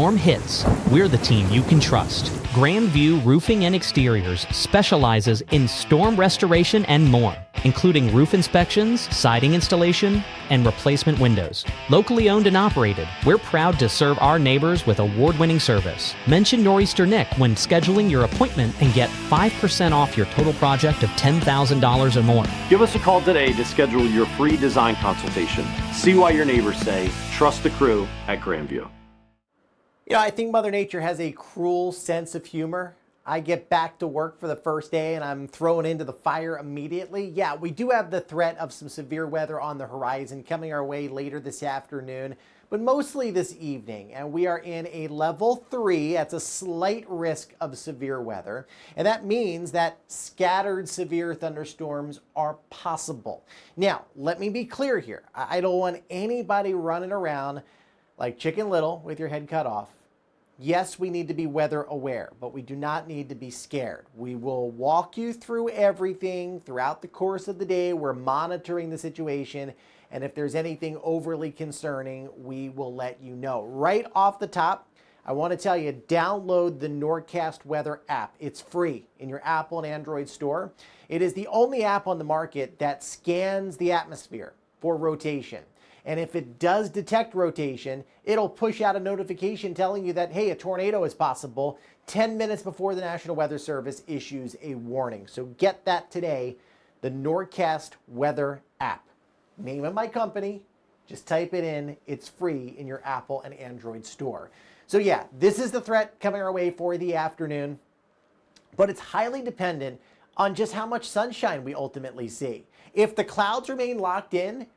storm hits, we're the team you can trust. Grandview Roofing and Exteriors specializes in storm restoration and more, including roof inspections, siding installation, and replacement windows. Locally owned and operated, we're proud to serve our neighbors with award-winning service. Mention Nor'easter Nick when scheduling your appointment and get 5% off your total project of $10,000 or more. Give us a call today to schedule your free design consultation. See why your neighbors say, trust the crew at Grandview. You know, I think Mother Nature has a cruel sense of humor. I get back to work for the first day and I'm thrown into the fire immediately. Yeah, we do have the threat of some severe weather on the horizon coming our way later this afternoon, but mostly this evening. And we are in a level 3. That's a slight risk of severe weather. And that means that scattered severe thunderstorms are possible. Now, let me be clear here. I don't want anybody running around like Chicken Little with your head cut off. Yes, we need to be weather aware, but we do not need to be scared. We will walk you through everything throughout the course of the day. We're monitoring the situation, and if there's anything overly concerning, we will let you know. Right off the top, I want to tell you, download the Nor'cast Weather app. It's free in your Apple and Android store. It is the only app on the market that scans the atmosphere for rotation. And if it does detect rotation, it'll push out a notification telling you that, hey, a tornado is possible 10 minutes before the National Weather Service issues a warning. So get that today, the Nor'cast Weather app. Name of my company, just type it in. It's free in your Apple and Android store. So yeah, this is the threat coming our way for the afternoon, but it's highly dependent on just how much sunshine we ultimately see. If the clouds remain locked in,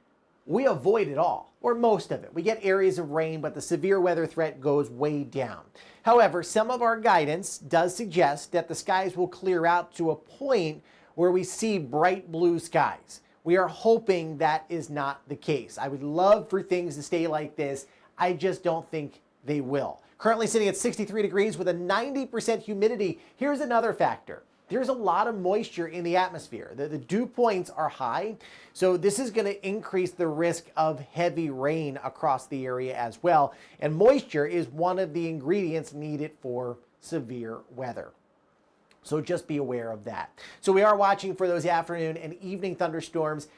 we avoid it all, or most of it. We get areas of rain, but the severe weather threat goes way down. However, some of our guidance does suggest that the skies will clear out to a point where we see bright blue skies. We are hoping that is not the case. I would love for things to stay like this. I just don't think they will. Currently sitting at 63 degrees with a 90% humidity. Here's another factor. There's a lot of moisture in the atmosphere. The dew points are high, so this is going to increase the risk of heavy rain across the area as well. And moisture is one of the ingredients needed for severe weather. So just be aware of that. So we are watching for those afternoon and evening thunderstorms.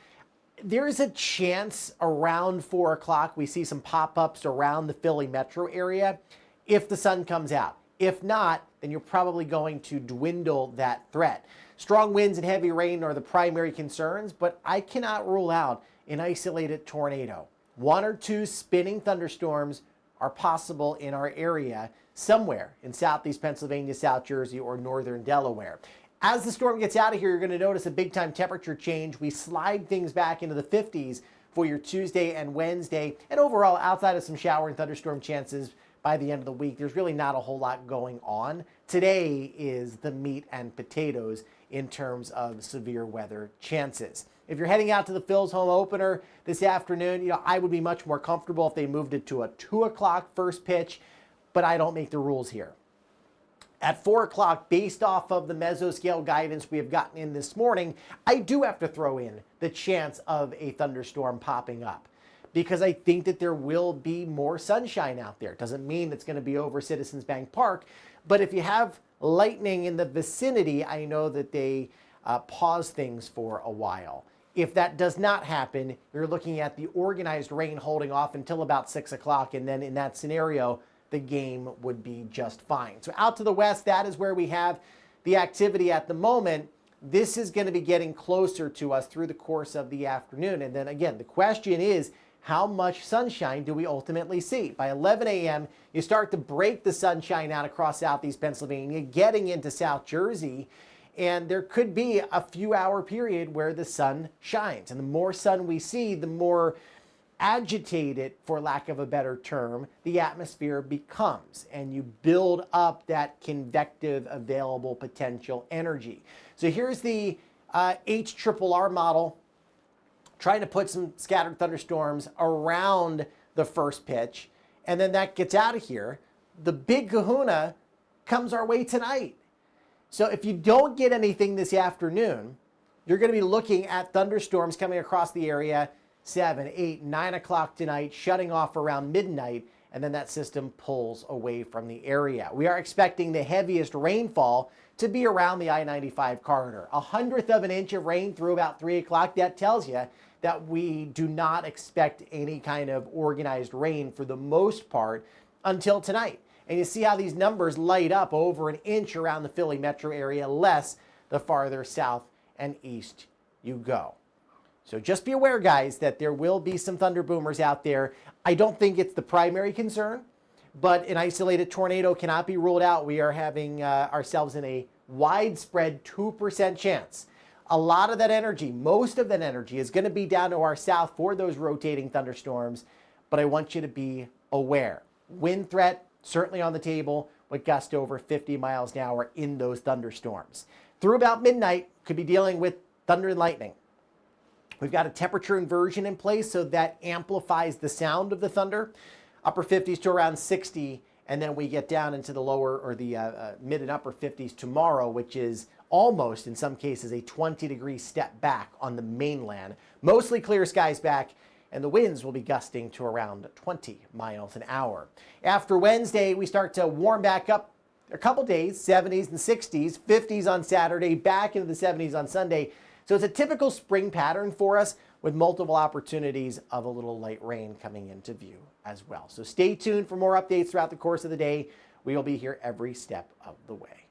There is a chance around 4 o'clock we see some pop-ups around the Philly metro area if the sun comes out. If not, then you're probably going to dwindle that threat. Strong winds and heavy rain are the primary concerns, but I cannot rule out an isolated tornado. 1 or 2 spinning thunderstorms are possible in our area somewhere in southeast Pennsylvania, South Jersey, or northern Delaware. As the storm gets out of here, you're going to notice a big-time temperature change. We slide things back into the 50s for your Tuesday and Wednesday, and overall, outside of some shower and thunderstorm chances, by the end of the week, there's really not a whole lot going on. Today is the meat and potatoes in terms of severe weather chances. If you're heading out to the Phil's home opener this afternoon, I would be much more comfortable if they moved it to a 2 o'clock first pitch, but I don't make the rules here. At 4 o'clock, based off of the mesoscale guidance we have gotten in this morning, I do have to throw in the chance of a thunderstorm popping up, because I think that there will be more sunshine out there. Doesn't mean it's going to be over Citizens Bank Park, but if you have lightning in the vicinity, I know that they pause things for a while. If that does not happen, you're looking at the organized rain holding off until about 6 o'clock, and then in that scenario, the game would be just fine. So out to the west, that is where we have the activity at the moment. This is going to be getting closer to us through the course of the afternoon. And then again, the question is, how much sunshine do we ultimately see? By 11 a.m., you start to break the sunshine out across southeast Pennsylvania, getting into South Jersey, and there could be a few-hour period where the sun shines. And the more sun we see, the more agitated, for lack of a better term, the atmosphere becomes, and you build up that convective available potential energy. So here's the HRRR model, trying to put some scattered thunderstorms around the first pitch, and then that gets out of here. The big kahuna comes our way tonight. So if you don't get anything this afternoon, you're going to be looking at thunderstorms coming across the area 7, 8, 9 o'clock tonight, shutting off around midnight, and then that system pulls away from the area. We are expecting the heaviest rainfall to be around the I-95 corridor. 1/100 of an inch of rain through about 3 o'clock. That tells you that we do not expect any kind of organized rain for the most part until tonight. And you see how these numbers light up over an inch around the Philly metro area, less the farther south and east you go. So just be aware, guys, that there will be some thunder boomers out there. I don't think it's the primary concern, but an isolated tornado cannot be ruled out. We are having ourselves in a widespread 2% chance. A lot of that energy, most of that energy, is going to be down to our south for those rotating thunderstorms, but I want you to be aware. Wind threat certainly on the table with gusts over 50 miles an hour in those thunderstorms. Through about midnight, could be dealing with thunder and lightning. We've got a temperature inversion in place, so that amplifies the sound of the thunder. Upper 50s to around 60, and then we get down into the lower or the mid and upper 50s tomorrow, which is almost, in some cases, a 20-degree step back on the mainland. Mostly clear skies back, and the winds will be gusting to around 20 miles an hour. After Wednesday, we start to warm back up a couple days, 70s and 60s, 50s on Saturday, back into the 70s on Sunday. So it's a typical spring pattern for us with multiple opportunities of a little light rain coming into view as well. So stay tuned for more updates throughout the course of the day. We will be here every step of the way.